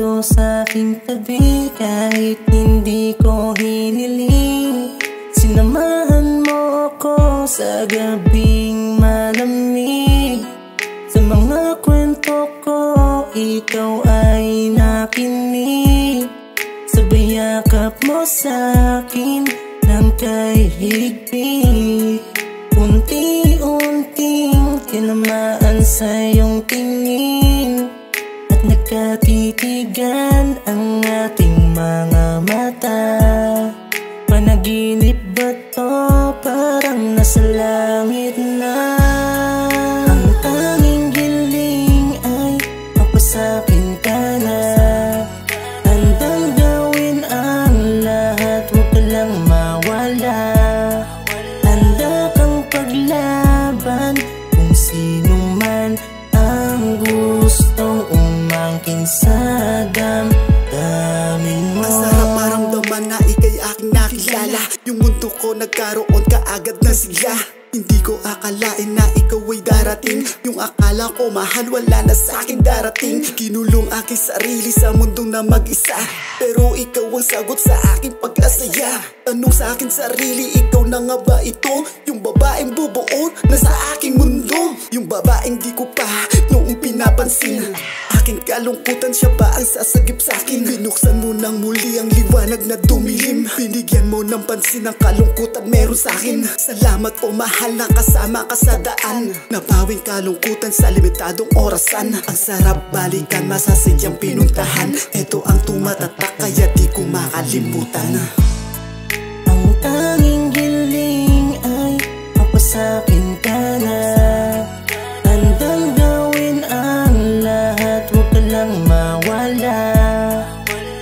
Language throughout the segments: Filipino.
dito sa aking tabi kahit hindi ko hiniling. Sinamahan mo ako sa gabing malamig. Sa mga kwento ko, ikaw ay nakinig. Sabay yakap mo sa'kin ng kay higpit. Unti-unting tinamaan sa iyong tingin at nagkatitigan ang ating mga mata. Panaginip ba to? Parang nasa langit na. Ang tanging giling ay mapasapin ka na. Handang gawin ang lahat, huwag ka lang mawala. Handa kang paglaban kung sino man ang gustong umangkin sa damdamin mo. Ang sarap maramdaman na ika'y aking nakilala. Yung mundo ko nagkaroon kaagad ng sigla. Hindi ko akalain na ikaw ay darating. Yung akala ko mahal wala na sa'kin darating. Kinulong aking sarili sa mundong na mag-isa, pero ikaw ang sagot sa aking pag-asaya. Tanong sa aking sarili, ikaw na nga ba ito? Yung babaeng bubuo na sa aking mundo. Yung babaeng di ko pa noong pinapansin. Aking kalungkutan, siya ba ang sasagip sa'kin? Binuksan mo ng muli ang liwanag na dumilim. Binigyan mo ng pansin ang kalungkutan meron sa'kin. Salamat po mahal na kasama ka sa daan. Nabawing kalungkutan sa limitadong orasan. Ang sarap balikan, masasadyang pinuntahan. Ito ang tumatatak kaya di ko makalimutan. Ang tanging giling ay mapasapin ka na. Handang gawin ang lahat, huwag ka lang mawala.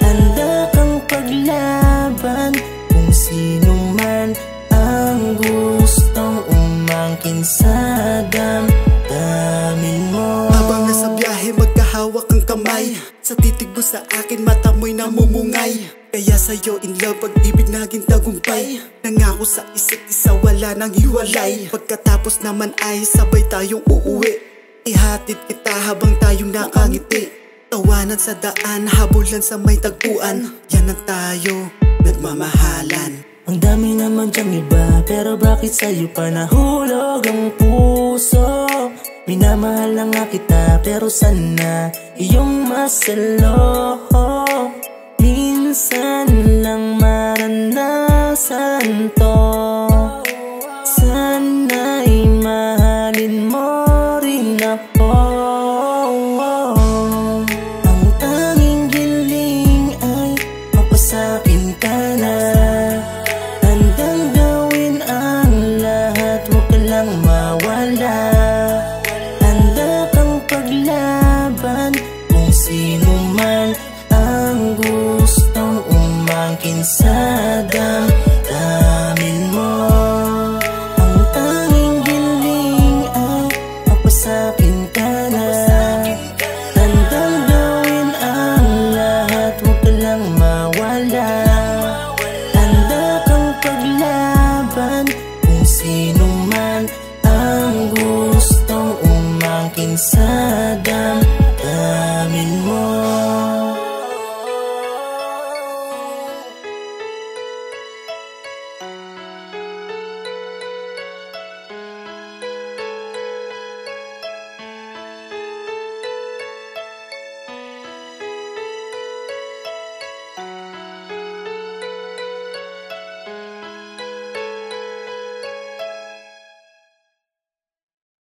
Handa kang paglaban kung sino man ang gustong umangkin sa damdamin mo. Habang nasa biyahe magkahawak ang kamay, sa titig mo sa akin mata mo'y namumungay. Kaya sa'yo in love, pag-ibig naging tagumpay. Nangako sa isa't isa, wala nang hiwalay. Pagkatapos naman ay sabay tayong uuwi. Ihatid kita habang tayong nakangiti. Tawanan sa daan, habulan sa may tagpuan. Yan ang tayo, nagmamahalan. Ang dami naman dyang iba, pero bakit sa'yo pa nahulog ang puso? Minamahal na nga kita, pero sana iyong masalo. Minsan lang maranasan to. Sana'y mahalin mo rin ako. Ang tanging giling ay mapasapin ka na. Handang gawin ang lahat, huwag ka lang mawala. Handa kang paglaban kung sino man ang gustong umangkin sa damdamin mo. Ang tanging giling ay mapasapin ka na. Handang gawin ang lahat, huwag ka lang mawala. Handa kang paglaban kung sino man ang gustong umangkin sa damdamin mo.